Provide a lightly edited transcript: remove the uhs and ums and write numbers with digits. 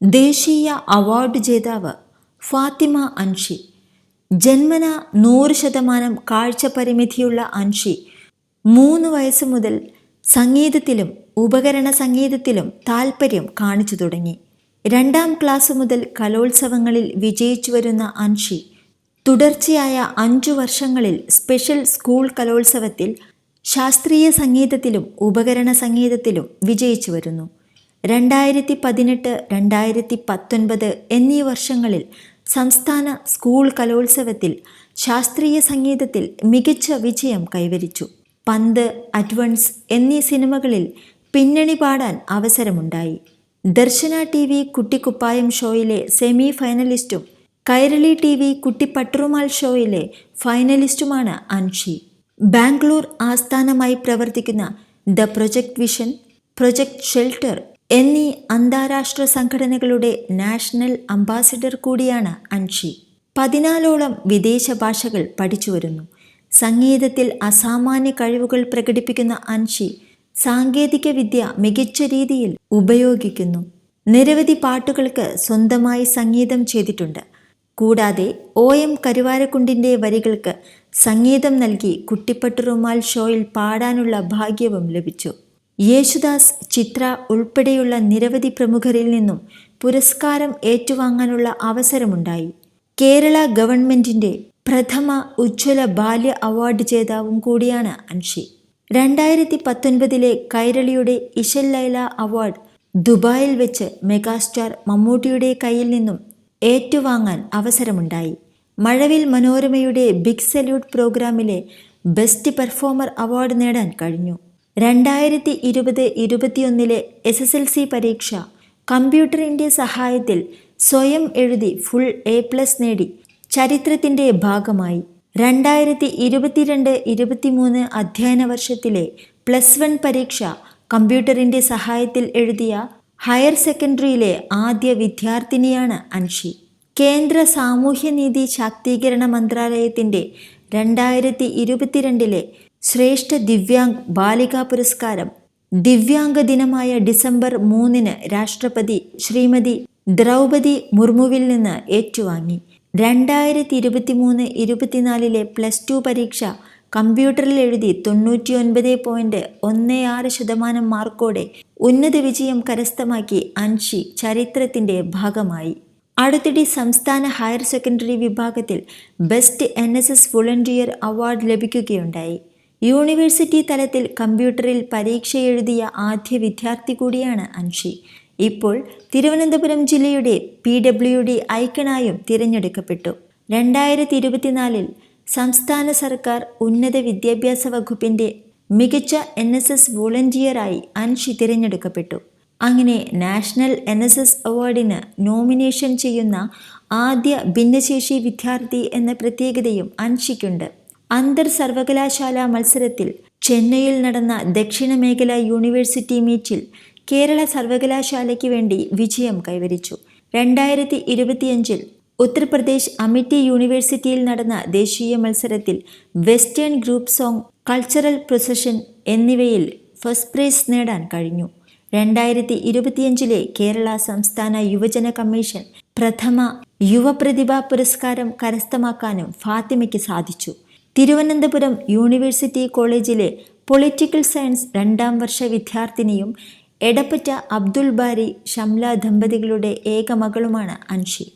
ദേശീയ അവാർഡ് ജേതാവ് ഫാത്തിമ അൻഷി. ജന്മന 100% കാഴ്ച പരിമിതിയുള്ള അൻഷി 3 വയസ്സ് മുതൽ സംഗീതത്തിലും ഉപകരണ സംഗീതത്തിലും താൽപ്പര്യം കാണിച്ചു തുടങ്ങി. 2ാം ക്ലാസ് മുതൽ കലോത്സവങ്ങളിൽ വിജയിച്ചു വരുന്ന അൻഷി തുടർച്ചയായ 5 വർഷങ്ങളിൽ സ്പെഷ്യൽ സ്കൂൾ കലോത്സവത്തിൽ ശാസ്ത്രീയ സംഗീതത്തിലും ഉപകരണ സംഗീതത്തിലും വിജയിച്ചു വരുന്നു. 2018, 2019 എന്നീ വർഷങ്ങളിൽ സംസ്ഥാന സ്കൂൾ കലോത്സവത്തിൽ ശാസ്ത്രീയ സംഗീതത്തിൽ മികച്ച വിജയം കൈവരിച്ചു. പന്ത്, അഡ്വാൻസ് എന്നീ സിനിമകളിൽ പിന്നണി പാടാൻ അവസരമുണ്ടായി. ദർശന TV കുട്ടിക്കുപ്പായം ഷോയിലെ സെമി ഫൈനലിസ്റ്റും കൈരളി TV കുട്ടിപ്പട്ടുറുമാൽ ഷോയിലെ ഫൈനലിസ്റ്റുമാണ് അൻഷി. ബാംഗ്ലൂർ ആസ്ഥാനമായി പ്രവർത്തിക്കുന്ന the project vision, project shelter എന്നീ അന്താരാഷ്ട്ര സംഘടനകളുടെ നാഷണൽ അംബാസിഡർ കൂടിയാണ് അൻഷി. 14ഓളം വിദേശ ഭാഷകൾ പഠിച്ചു വരുന്നു. സംഗീതത്തിൽ അസാമാന്യ കഴിവുകൾ പ്രകടിപ്പിക്കുന്ന അൻഷി സാങ്കേതിക വിദ്യ മികച്ച രീതിയിൽ ഉപയോഗിക്കുന്നു. നിരവധി പാട്ടുകൾക്ക് സ്വന്തമായി സംഗീതം ചെയ്തിട്ടുണ്ട്. കൂടാതെ OM കരുവാരക്കുണ്ടിൻ്റെ വരികൾക്ക് സംഗീതം നൽകി കുട്ടിപ്പട്ടുറുമാൽ ഷോയിൽ പാടാനുള്ള ഭാഗ്യവും ലഭിച്ചു. യേശുദാസ്, ചിത്ര ഉൾപ്പെടെയുള്ള നിരവധി പ്രമുഖരിൽ നിന്നും പുരസ്കാരം ഏറ്റുവാങ്ങാനുള്ള അവസരമുണ്ടായി. കേരള ഗവൺമെൻറ്റിൻ്റെ പ്രഥമ ഉജ്ജ്വല ബാല്യ അവാർഡ് ജേതാവും കൂടിയാണ് അൻഷി. 2019 കൈരളിയുടെ ഇശൽ ലൈല അവാർഡ് ദുബായിൽ വെച്ച് മെഗാസ്റ്റാർ മമ്മൂട്ടിയുടെ കയ്യിൽ നിന്നും ഏറ്റുവാങ്ങാൻ അവസരമുണ്ടായി. മഴവിൽ മനോരമയുടെ ബിഗ് സല്യൂട്ട് പ്രോഗ്രാമിലെ ബെസ്റ്റ് പെർഫോമർ അവാർഡ് നേടാൻ കഴിഞ്ഞു. 2020-21 SSLC പരീക്ഷ കമ്പ്യൂട്ടറിൻ്റെ സഹായത്തിൽ സ്വയം എഴുതി ഫുൾ A+ നേടി ചരിത്രത്തിൻ്റെ ഭാഗമായി. 2022-23 അധ്യയന വർഷത്തിലെ +1 പരീക്ഷ കമ്പ്യൂട്ടറിൻ്റെ സഹായത്തിൽ എഴുതിയ ഹയർ സെക്കൻഡറിയിലെ ആദ്യ വിദ്യാർത്ഥിനിയാണ് അൻഷി. കേന്ദ്ര സാമൂഹ്യനീതി ശാക്തീകരണ മന്ത്രാലയത്തിൻ്റെ 2022 ശ്രേഷ്ഠ ദിവ്യാംഗ് ബാലികാ പുരസ്കാരം ദിവ്യാംഗ ദിനമായ ഡിസംബർ 3 രാഷ്ട്രപതി ശ്രീമതി ദ്രൗപദി മുർമുവിൽ നിന്ന് ഏറ്റുവാങ്ങി. 2023-24 +2 പരീക്ഷ കമ്പ്യൂട്ടറിൽ എഴുതി 99.16% മാർക്കോടെ ഉന്നത വിജയം കരസ്ഥമാക്കി അൻഷി ചരിത്രത്തിൻ്റെ ഭാഗമായി. അടുത്തിടെ സംസ്ഥാന ഹയർ സെക്കൻഡറി വിഭാഗത്തിൽ ബെസ്റ്റ് NSS വോളണ്ടിയർ അവാർഡ് ലഭിക്കുകയുണ്ടായി. യൂണിവേഴ്സിറ്റി തലത്തിൽ കമ്പ്യൂട്ടറിൽ പരീക്ഷ എഴുതിയ ആദ്യ വിദ്യാർത്ഥി കൂടിയാണ് അൻഷി. ഇപ്പോൾ തിരുവനന്തപുരം ജില്ലയുടെ PWD ഐക്കണായും തിരഞ്ഞെടുക്കപ്പെട്ടു. 2024 സംസ്ഥാന സർക്കാർ ഉന്നത വിദ്യാഭ്യാസ വകുപ്പിൻ്റെ മികച്ച NSS വോളണ്ടിയറായി അൻഷി തിരഞ്ഞെടുക്കപ്പെട്ടു. അങ്ങനെ നാഷണൽ NSS അവാർഡിന് നോമിനേഷൻ ചെയ്യുന്ന ആദ്യ ഭിന്നശേഷി വിദ്യാർത്ഥി എന്ന പ്രത്യേകതയും അൻഷിക്കുണ്ട്. അന്തർ സർവകലാശാല മത്സരത്തിൽ ചെന്നൈയിൽ നടന്ന ദക്ഷിണ മേഖല യൂണിവേഴ്സിറ്റി മീറ്റിൽ കേരള സർവകലാശാലയ്ക്ക് വേണ്ടി വിജയം കൈവരിച്ചു. 2025 ഉത്തർപ്രദേശ് അമിറ്റി യൂണിവേഴ്സിറ്റിയിൽ നടന്ന ദേശീയ മത്സരത്തിൽ western group song, cultural procession എന്നിവയിൽ ഫസ്റ്റ് പ്രൈസ് നേടാൻ കഴിഞ്ഞു. 2025 കേരള സംസ്ഥാന യുവജന കമ്മീഷൻ പ്രഥമ യുവപ്രതിഭാ പുരസ്കാരം കരസ്ഥമാക്കാനും ഫാത്തിമയ്ക്ക് സാധിച്ചു. തിരുവനന്തപുരം യൂണിവേഴ്സിറ്റി കോളേജിലെ പൊളിറ്റിക്കൽ സയൻസ് 2ാം വർഷ വിദ്യാർത്ഥിനിയും എടപ്പറ്റ അബ്ദുൽ ബാരി ഷംല ദമ്പതികളുടെ ഏക മകളുമാണ് അൻഷി.